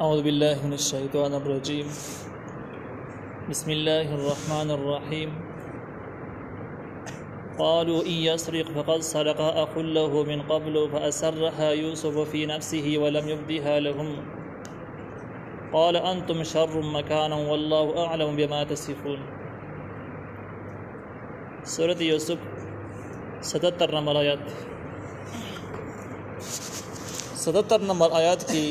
أعوذ بالله من الشيطان الرجيم. بسم الله الرحمن الرحيم. قالوا إن يسرق فقد سرق أخ له من قبل فأسرها يوسف في نفسه ولم يبدها لهم قال أنتم شر مكانا والله أعلم بما تصفون. سورة یوسف 77 نمبر آیات 77 نمبر آیات کی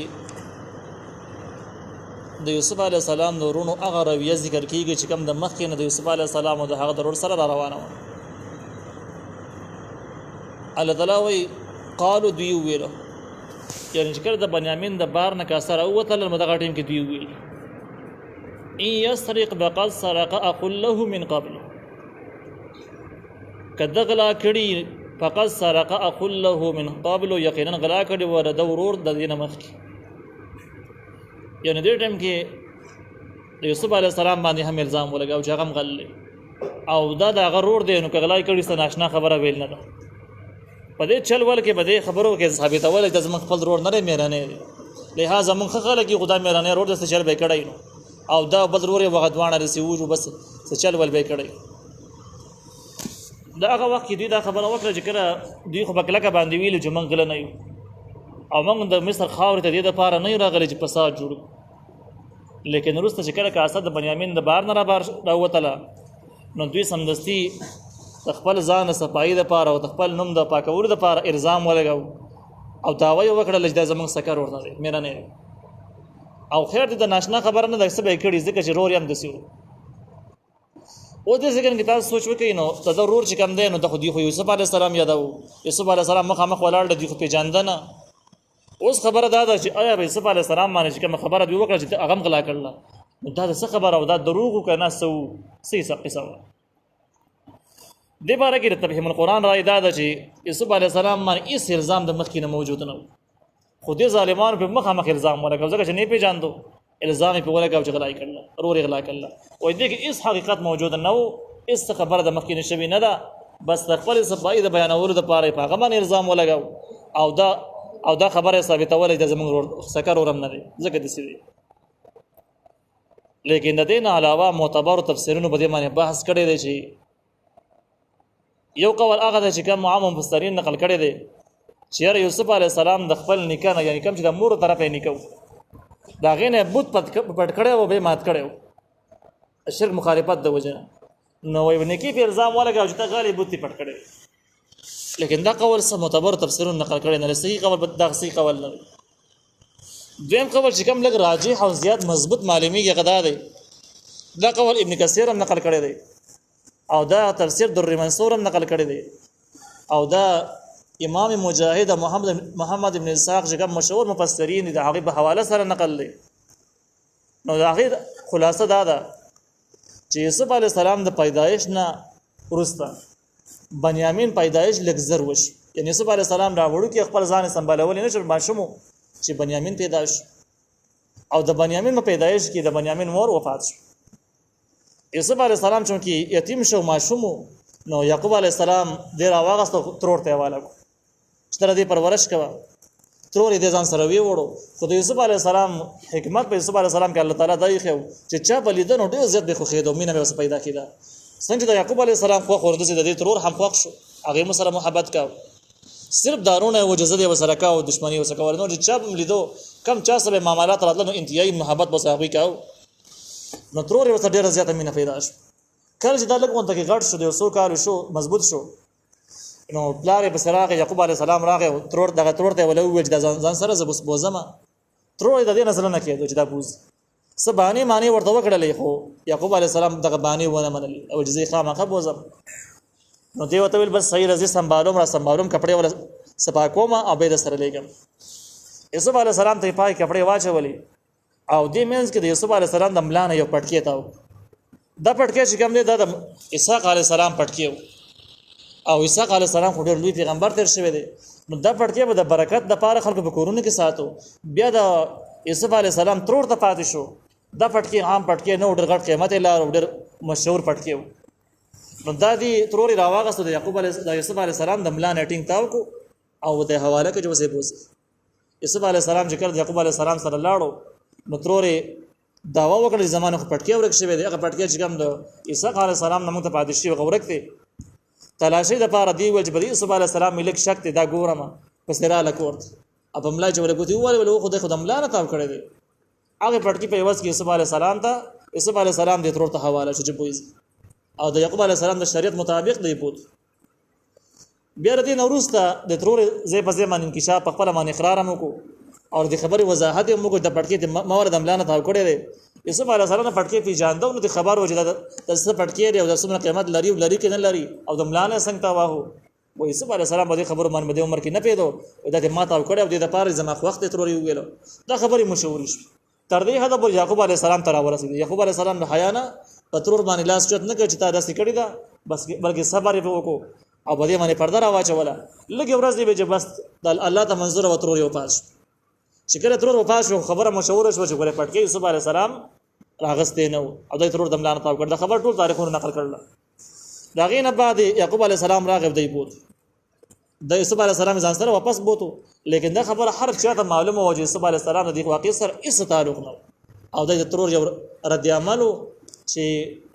د یوسف علی السلام نورونو هغه رویه ذکر کیږي چې کوم د مخکې نه د یوسف علی السلام او د هغه ضرور سره را روانه و. الله تعالی وی قالو دوی ویل یعنی چې کله د بنیامین د بار نه کا سره وته له مدغه ټیم کې دوی ویل ان یسرق فقد سرق اخ له من قبل کده غلا کړي فقد سرق اخ له من قبل یقینا غلا کړي ور د ورور د دینه مخکې یعنی دې ټیم کې د یوسف علی السلام باندې هم الزام ولګاو چې هغه غل او دا د غرور دی نو کغلای کړي ست ناشنا خبره ویل نه ده په دې چل ول کې بده خبرو کې ثابتول د زمون خپل رور نه مېرانه لہذا مونږ خلک کې خدای مېرانه رور د چل به کړای نو او دا بل رور وغدوانه رسیوجو بس چل ول به کړای دا هغه وخت کې دوی دا خبره وکړه چې کړه دوی خو بکلکه باندې ویل چې مونږ غل نه یو او موږ د مصر خاور ته دې د پاره نه راغلي چې فساد جوړ لیکن وروسته چې کله اسد د بنیامین د بار نه راوتله نو دوی سمدستي خپل ځان صفای د پاره او خپل نوم د پاکولو د پاره الزام ولګاو او داوی وکړل چې د زمنګ سکر ورته دی مېره نه او خیر دې د ناشنا خبره نه د څه به کړي ځکه چې رور یم دسیو او دې څنګه کې تاسو سوچ وکړئ نو د ضرور چې کم دی نو د خو دی خو یوسف علی السلام یادو یوسف علی السلام مخامخ ولاړ دی خو پیژاندنه اوس خبره دا ده چې آیا یوسف علی السلام باندې چې کوم خبره دی وکړه چې هغه غلا کړل دا څه خبره او دا دروغ کنه سو سې څه قصه دی باره کې د تفهیم القرآن راي دا ده چې یوسف علی السلام باندې هیڅ الزام د مخکې نه موجود نه خو دې ظالمانو په مخامخ الزام ولګاو ځکه چې نه پیژاندو الزام په ولګاو چې غلا کړل رور غلا کړل او دې کې هیڅ حقیقت موجود نه و هیڅ خبره د مخکې نشوي نه ده بس د خپل صفای د بیانولو د پاره په هغه باندې الزام ولګاو او دا خبره ثابتول د زمونږ سکر ورم نه دی ځکه د سړي لیکن د دې نه علاوه معتبر تفسیرونو په دې باندې بحث کړی دی چې یو قول هغه چې کوم عام مفسرین نقل کړی دی چې یوسف علی السلام د خپل نکاح یعنی کوم چې د مور طرفه نکاح دا غینه بوت پټ کړی او به مات کړی شرک مخالفت د وجه نو وي نکی په الزام ولګاو چې ته غالي بوت پټ کړی لیکن دا قول سم معتبر تفسیرون نقل کړي نه صحیح قول دا صحیح قول نه دویم قول چې کوم لګ راجح او زیات مضبوط معلومیږي غدا دی دا قول ابن کثیر هم نقل کړی دی او دا تفسیر در منصور هم نقل کړی دی او دا امام مجاهد محمد ابن اسحاق چې کوم مشهور مفسرین دي هغه په حواله سره نقل دی نو دا غیر خلاصه دا ده چې یوسف علی السلام د پیدایش نه ورسته بنیامین پیدایش لګزر وش یعنی یوسف علی السلام راوړو کې خپل ځان سمبالول نه شر ماشومو چې بنیامین پیدایش او د بنیامین په پیدایش کې د بنیامین مور وفات شو یوسف علی السلام چې یتیم شو ماشومو نو یعقوب علی السلام ډیر واغسته ترور ته حواله کو چې تر دې پرورش کوا ترور دې ځان سره وی وړو خو د یوسف علی السلام حکمت په یوسف علی السلام کې الله تعالی دای خو چې چا بلیدنه ډیر زیات به خو خېدو مینه به پیدا کیده څنګه د یعقوب علی السلام خو ورته د دې ترور هم خوښ شو هغه سره محبت کا صرف دارونه او جزا دی وسره کا او دښمنی وسره کا ورنه چې چا لیدو کم چا سره معاملات راتلو انتهایی محبت بس هغه کا نو ترور ورته ډیر زیات مینه پیدا شو کله چې دا لګون ته غټ شو د وسو کال شو مضبوط شو نو پلار به سره یعقوب علی السلام راغی ترور دغه ترور ته ولو وجد ځان سره زبس بوزما ترور د دې نسل نه کېدو چې دا بوز سبانی معنی ورته وکړلې خو یعقوب علی السلام دغه بانی ونه منل او جزې خامخه بوزم نو دی وته بس صحیح رزي سنبالوم کپڑے ولا سپا کوم او به سره لګم یوسف علی السلام ته پای کپڑے واچولې او دې مینس کې د یوسف علی السلام د ملانه یو پټکی تاو دا پټکی چې کوم دی د اسحاق علی السلام پټکی او اسحاق علی السلام خو ډېر لوی پیغمبر تر شوی دی نو دا پټکی به د برکت د پاره خلکو په کورونه کې ساتو بیا د یوسف علی السلام ترور ته پاتې شو دا پټکی عام پټکی نه ډېر غټ قیمت لار ډېر مشهور پټکی نو دا دی ترور راواغسته د یعقوب علی یوسف علی السلام د ملانه ټینګ تاو کو او د حواله کې جو سه بوز یوسف علی السلام چې کړ یعقوب علی السلام سره لاړو نو ترورې داوا وکړه زمانه خو پټکی ورک شوی دی هغه پټکی چې کوم د عیسی علیه السلام نه موږ ته پاتې شي هغه ورک دی تلاشي د پاره دی ول چې بری عیسی علیه السلام ملک شک دی دا ګورم پس را لکورت اب ملا چې ولګوتی ول خو د خدای ملا نه تاب کړی دی هغه پټکی په واسه کې عیسی علیه السلام ته عیسی علیه السلام د ترور ته حواله شو چې پوي او د یعقوب علیه السلام د شریعت مطابق دی پوت بیا ردی نوروسته د ترور زې په ځمان انکشاف په خپل باندې اقرار مو کو او د خبري وضاحت مو کو د پټکی ته موارد عملانه تاو کړی دی یوسف علیه السلام پټکی پی جاندو نو د خبر وجه د څه پټکی دی او د سمره قیامت لري او لري کې نه لري او د ملانه څنګه تا واه و یوسف علیه السلام باندې خبر مان بده عمر کې نه پیدو د ما تاو کړی او د پاره زما وخت تروري ویلو دا خبري مشهور شي تر دې حد پر یعقوب علیه السلام تر ورسید یعقوب علیه السلام نه حیا نه پترور باندې لاس چت نه کړ چې تا داسې کړی دا بس بلکې صبر یې وکړو او بده باندې پرده را واچوله لږه ورځ دی چې بس د الله ته منظور او ترور یو پاس چې کله ترور و پاس خبره مشهور شو چې ګوره پټکی یوسف علیه السلام راغستې نه او د ترور دملانه تاو کړ دا خبر ټول تاریخونو نقل کړل دا غینه بعد یعقوب علیه السلام راغب دی بوت د یوسف علیه السلام ځان سره واپس بوتو لیکن دا خبره هر چاته معلومه و چې یوسف علیه السلام د واقع سره هیڅ تعلق نه او د ترور یو رد عملو چې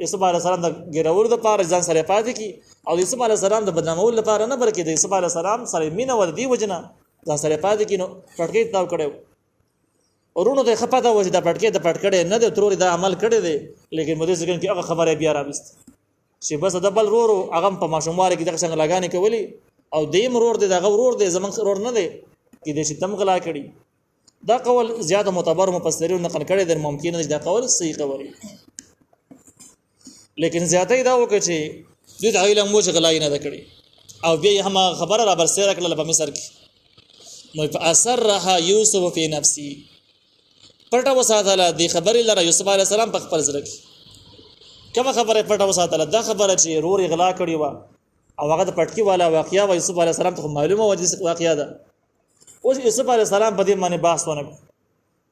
یوسف علیه السلام د ګرول د پاره ځان سره پاتې کی او یوسف علیه السلام د بدنامول لپاره نه بلکې د یوسف علیه السلام سره مینه ور دی وجنه ځان سره پاتې کی نو پټکی تاو کړو ورونو ته خپاته و چې د پټکی د پټکړې نه د ترور د عمل کړي دی لیکن مده څنګه کې هغه خبره بیا راوست چې بس د بل رورو هغه په ماشومواره کې دغه څنګه لګانې کولی او دیم رور دی دغه رور دی زمون رور نه دی کې د شتم غلا کړي دا قول زیاته معتبر مفسرین نقل کړي د ممکن نه دا قول صحیح قول لیکن زیاته دا وکړي چې د علم مو غلای نه کړي او بیا هم خبره را برسېره کړل په مصر کې نو په اثر رها یوسف فی نفسی پټه وساتله د خبرې لره یوسف علی السلام په خپل ځل کې کومه خبره پټه وساتله دا خبره چې رور غلا کړی و او هغه د پټکی والا واقعیا و یوسف علی السلام ته معلومه و چې واقعیا ده اوس یوسف علی السلام په دې باندې بحث ونه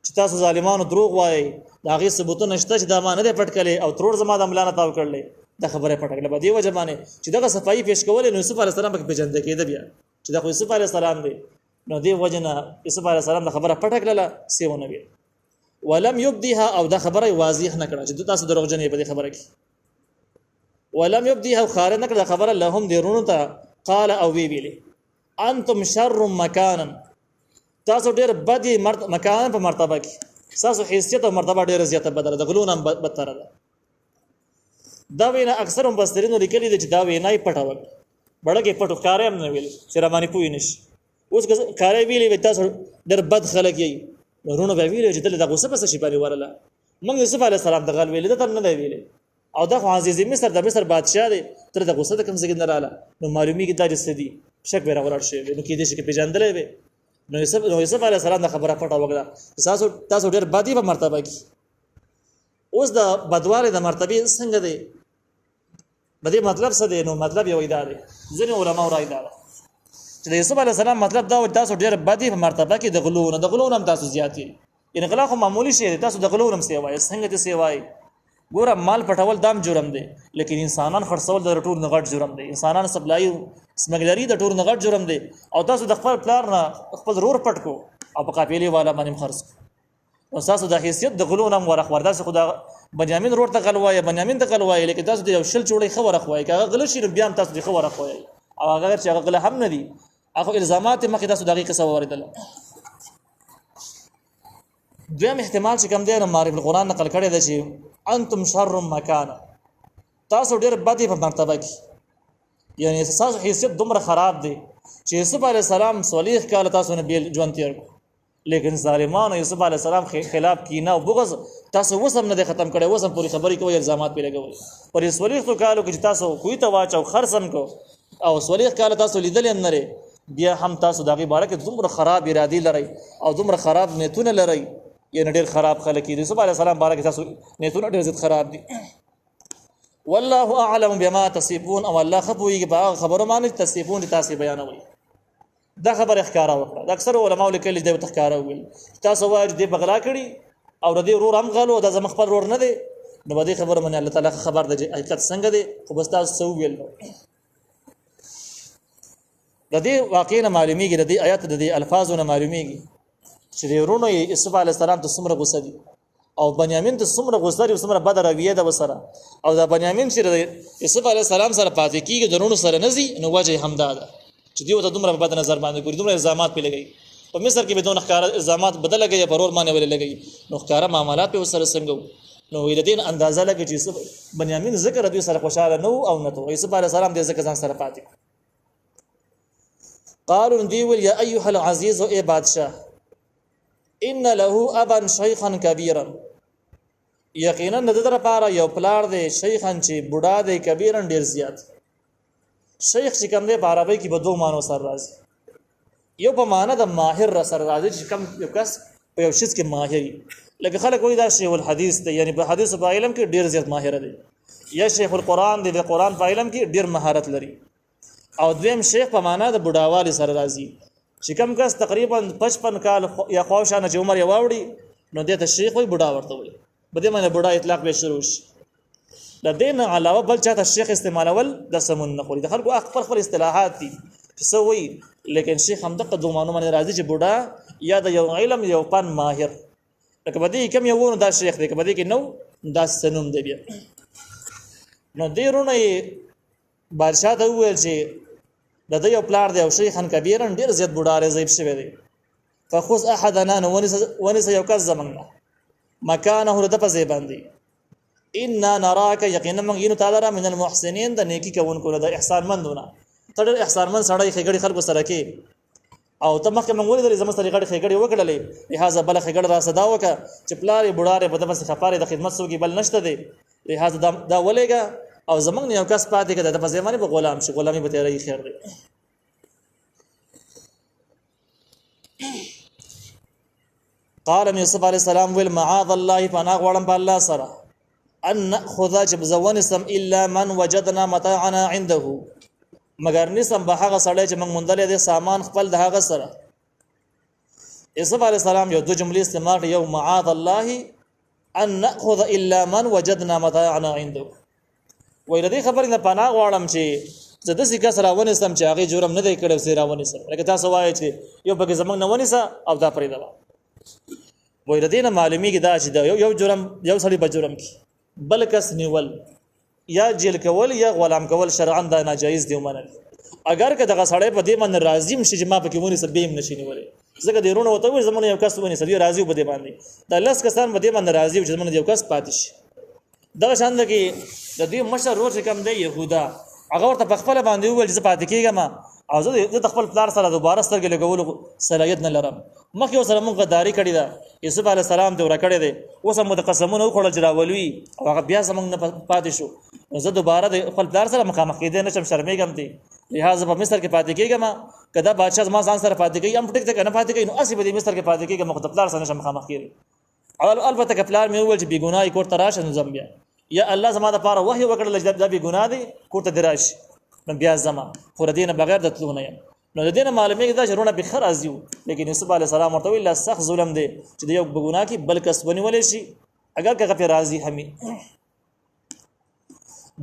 چې تاسو ظالمانو دروغ وایي دا غي ثبوتونه نشته چې دا ما نه پټکلې او ترور زما د عملانه تاو کړلې دا خبره پټکله په دې وجه باندې چې دغه صفائی پیش کول نو یوسف علی السلام په بجنده کېده بیا چې دا یوسف علی السلام دی نو دې وجه نه یوسف علی السلام د خبره پټکله سیونه وی ولم يبديها او دا خبره واضح نه کړه چې تاسو دروغجن یې په دې خبره کې ولم يبديها خارج نه کړه خبره لهم دیرونو ته قال او وی ویلي انتم شر مكانا تاسو ډېر بدی مکان په مرتبه کې تاسو حیثیت او مرتبه ډېر زیاته بدله د غلون هم بدتر ده دا وینا اکثر مفسرینو لیکلي دي چې دا وینا یې پټول بڑکه پټو کاریم نه ویل چې را باندې پوی نشي اوس کارې ویلي تاسو ډېر بد خلک یې ورونو به ویل چې دلته د غوسه پس شي باندې ورله موږ یوسف علی السلام د غل ویل ته نه دی ویل او د عزیز مصر د مصر بادشاہ دی تر د غوسه د کم څنګه نه رااله نو معلومی کې دا جسدي شک به راوړل شي نو کې دې شي کې پیژندلې وي نو یوسف علی السلام د خبره پټه وکړه تاسو ډېر بدی په مرتبه کې اوس د بدواره د مرتبه څنګه دی بده مطلب څه دی نو مطلب یو ادارې ځینې علما راي دا چې د یوسف علی السلام مطلب دا و تاسو ډېر بدی په مرتبه کې د غلون هم تاسو زیاتی ان غلا خو معمولی شی دی تاسو د غلون هم سیوای څنګه ته سیوای ګوره مال پټول دام جرم دی لیکن انسانان خرڅول د ټول نغټ جرم دی انسانان سپلای سمګلری د ټول نغټ جرم دی او تاسو د خپل پلار نه خپل رور پټ کو او په قافلې والا باندې خرڅ او تاسو د حیثیت د غلون هم ورخ ورداسه خدا بنیامین رور ته غلوای بنیامین ته غلوای لیکن تاسو د شل چوړې خو ورخوای کاغه غل شي بیا تاسو د خو ورخوای او هغه چې هغه غل هم نه دی هغه الزامات مخې تاسو دقیقه سو اوریدل دویم احتمال چې کوم دی نو معرفت القرآن نقل کړی دی چې انتم شر مکان تاسو ډېر بدی په مرتبه کې یعنی تاسو حیثیت دومره خراب دی چې یوسف علی السلام صلیح کاله تاسو نه بیل ژوند تیر لیکن ظالمانو یوسف علی السلام خلاف کینه او بغض تاسو وسم نه ختم کړي وسم پوری خبرې کوي الزامات په لګول پر صلیح تو کالو کې تاسو کوی ته واچو خرسم کو او صلیح کاله تاسو لیدل نه لري بیا هم تاسو دغه باره کې دومره خراب ارادي لري او دومره خراب نیتونه لري یعنی ډېر خراب خلک دي یوسف علی السلام باره کې تاسو نیتونه ډېر زیات خراب دي والله اعلم بما تصفون او الله خبري په خبرو باندې تصفون تاسو بیانوي دا خبره ښکارا وکړه د اکثر علماء لیکلي دی ښکارا ویل تاسو واج دی بغلا کړي او د دې رور هم غلو د زم خپل رور نه دی نو باندې خبره منه الله تعالی خبر د حقیقت څنګه دی خو بس تاسو سو ویل د دې واقعي معلومیږي د دې آیات د دې الفاظونه معلومیږي چې ورونو یوسف علی السلام ته څومره غوسه دي او بنیامین ته څومره غوسه دي څومره بد رویه ده وسره او دا بنیامین چې یوسف علی السلام سره پاتې کیږي د ورونو سره نزي نو وجه همدا ده چې دیو ته دومره بد نظر باندې ګوري دومره الزامات په لګي په مصر کې بدون ښکار الزامات بدل لګي پرور باندې ولې لګي نو ښکارا معاملات په سره څنګه نو د دین اندازه لګي چې یوسف بنیامین ذکر دوی سره خوشاله نو او نه تو یوسف علی السلام دې ذکر ځان سره پاتې قالوا ديول يا ايها العزيز اي بادشاه ان له ابا شيخا كبيرا یقینا د در لپاره یو پلار دی شیخان چې بوډا دی کبیرن ډیر زیات شیخ چې کوم دی په عربی کې به دوه معنی سره راځي یو په معنی د ماهر سره راځي چې کوم یو کس په یو شی کې ماهر لکه خلک وایي دا شیخ الحدیث دی یعنی په حدیث په علم کې ډیر زیات ماهر دی یا شیخ القرآن دی د قرآن په علم کې ډیر مهارت لري او دویم شیخ په معنا د بډاوالي سره راځي چې کوم کس تقریبا 55 کال یا خوشانه چې عمر یې واوړي نو دې ته شیخ وي بډا ورته وي بده معنی بډا اطلاق به شروع شي د دین علاوه بل چاته شیخ استعمالول د سمون نه خوري د خلکو خپل اصطلاحات دي چې سوي لیکن شیخ هم دغه دوه معنی باندې راځي چې بډا یا د یو علم یو پن ماهر لکه بده کوم یو نو دا شیخ دی کبه کې نو دا سنوم دی بیا نو دیرونه بادشاہ ته وویل چې د یو پلار دی او شیخان کبیرن ډیر زیات بوډاره زیب شوی دی فخذ احدنا ونس یو کس زمنګ مکانه د پځې باندې ان نراک یقینا من ینو تعالی را من المحسنین د نیکی کوونکو د احسان مندونه تر احسان مند سړی خګړي خلکو سره کې او ته مخکې من ولې د زموږ سره خګړي وکړلې لہذا بل خګړ را صدا وکړه چې پلار بوډاره په دمه خپاره د خدمت سوګي بل نشته دی لہذا دا ولېګا او زمنګ یو کس پاتې کده د پځمانه په غلام شي غلامي به تیری خیر دی قال يوسف عليه السلام ويل معاذ الله فانا غوړم په الله سره ان ناخذ جبزون سم الا من وجدنا متاعنا عنده مگر نسم به هغه سړی چې موږ مونډلې د سامان خپل د هغه سره یوسف عليه السلام یو دوه جملې استعمال یو معاذ الله ان ناخذ الا من وجدنا متاعنا عنده وای ردی خبرې نه پناه غواړم چې زه د سې کس راونې سم چې هغه جرم نه دی کړی سې راونې سم لکه تاسو وایي چې یو پکې زمنګ نه ونی سه او دا پرې دا وای ردی نه معلومیږي دا چې یو جرم یو سړی په جرم کې بل کس نیول یا جیل کول یا غلام کول شرعاً دا ناجایز دی ومنل اگر که دغه سړی په دې باندې راضی مشي چې ما پکې ونی سه بیم نشي نیولې ځکه د رونه وته وي زمونه یو کس ونی سه دی راضی په دې باندې دا لس کسان په دې باندې راضی چې زمونه یو کس پاتې شي دا شاند کې د دې مشر ور کم دی يهودا هغه ورته په خپل باندې ویل چې پاتې کېږم او زه د خپل پلار سره دوباره سترګې لګولو صلاحیت نه لرم مخکې سره مونږ غداری کړی دا یوسف علی السلام ته ور کړی دی اوس هم متقسمونه وکړل چې راولوي او هغه بیا زمونږ نه پاتې شو زه دوباره د خپل پلار سره مخامخ کېدې نشم شرمېږم دی لہذا په مصر کې پاتې کېږم کدا بادشاہ ما ځان سره پاتې کېږم ټیک ټیک نه پاتې کېږم نو اسی به مصر کې پاتې کېږم خپل پلار سره نشم مخامخ کېږم او البته کپلار مې وویل چې بی ګناي کوټ تراشه نو زم بیا یا الله زما د پاره وحی وکړل چې دا به ګناه دي کوته دراش من بیا زما خو دینه بغیر د تلونه یم نو د دینه معلومه دا شرونه به خر ازیو لیکن یوسف علی السلام ورته ویل سخت ظلم دی چې یو ګناه کی بل کس ونیول شي اگر که په راضی همي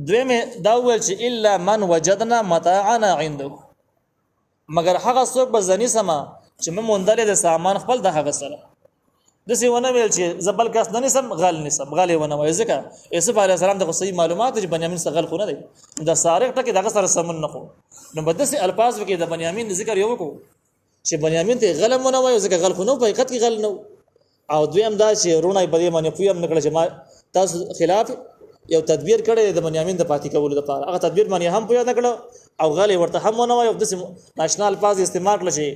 دویمه دا ول چې الا من وجدنا متاعنا عنده مگر هغه څوک به ځنی سما چې مونډلې د سامان خپل د هغه سره د سی ونه ویل چې زبل کس نه نسم غل نسم غلې ونه وای ځکه یوسف علی السلام د صحیح معلومات چې بنیامین څخه غل خو نه دی د سارق ټکي دغه سره سمون نه خو نو بدسي الفاظ کې د بنیامین ذکر یو کو چې بنیامین ته غل ونه وای ځکه غل خو نه په حقیقت کې غل نه او دویم دا چې رونه په دې باندې پویم نکړه چې ما تاسو خلاف یو تدبیر کړی د بنیامین د پاتې کولو لپاره هغه تدبیر باندې هم پویا نکړه او غل ورته هم ونه وای او د ناشنال الفاظ استعمال کړل چې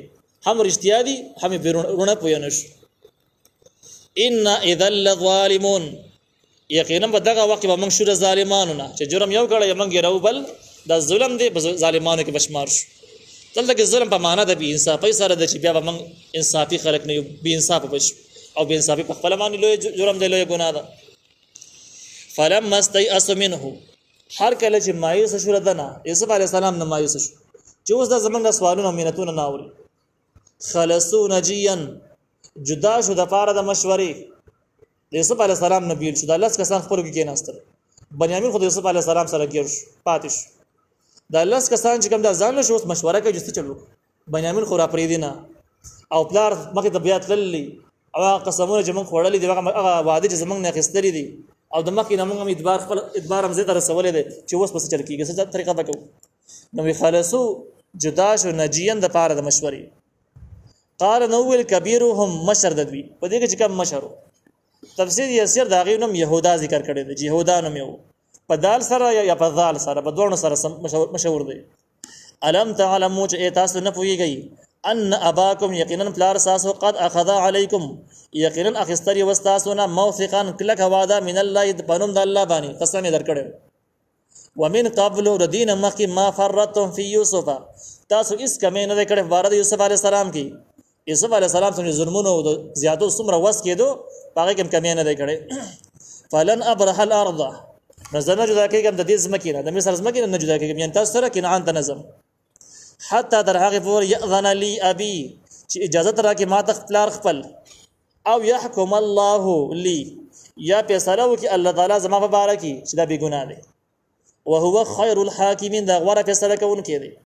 هم رښتیا دي هم رونه پویا نشو ان اذا الظالمون یقینا په دغه وخت به موږ شور ظالمانو نه چې جرم یو کړه موږ یې راو بل د ظلم دی ظالمانو کې بشمار شو دلته کې ظلم په معنا د بی انصافي سره د چې بیا به موږ انصافي خلق نه یو بی انصاف بش او بی انصافي په خپل باندې لوی جرم دی لوی ګناه ده فلما استيئس منه هر کله چې مایوس شو دنه یوسف علی السلام نه مایوس شو چې اوس د زمونږ سوالونه مینتونه نه اوري خلصو نجيا جدا شو د پاره د مشورې د یوسف علی السلام نبی شو د الله کسان خپل کې کېناستل بنیامین خو د یوسف علی السلام سره ګیر شو پاتې شو د الله کسان چې کوم د ځان له شو مشوره کوي چې چلو بنیامین خو را پرې دی نه او پلار مخې ته بیا تللی او هغه قسمونه چې موږ خوړلي دي هغه وعده چې زموږ نه اخیستلي دي او د مخکې نه موږ هم ادبار هم زه ته رسولی دی چې اوس پسې چل کېږي څه طریقه به کوو نو وی خالصو جدا شو نجیان د پاره د مشورې قال نو ویل کبیرهم مشر د دوی په دې کې چې کوم مشر تفسیر یسیر د هغې نوم یهودا ذکر کړی دی یهودا نوم یې په دال سره یا په ذال سره په دواړو سره مشهور دی الم تعلموا چې تاسو نه پوهیږئ ان اباکم یقینا پلار تاسو قد اخذ علیکم یقینا اخستری واستاسونا موثقا کلک وعده من الله بنوم د الله باندې قسم درکړو ومن قبل ردین مخی ما فرتم فی یوسف تاسو اس کمه نه کړه بارد یوسف علی السلام کی یوسف علی السلام څنګه ظلمونو زیاتو څومره وس کېدو هغه کوم کمه نه کړه فلن ابرح الارض نزنه جدا کېږم د دې زمکې نه د مصر زمکې نه جدا کېږم یعنی تاسو سره کنعان ته نظم حتی در هغه پور یاذن لی ابي چې اجازه تر کې ما تختلار خپل او يحكم الله لي یا فیصله وکي الله تعالی زما په باره کې چې دا بے ګناه دی وهو خير الحاکمین دا غوره فیصله کوونکی دی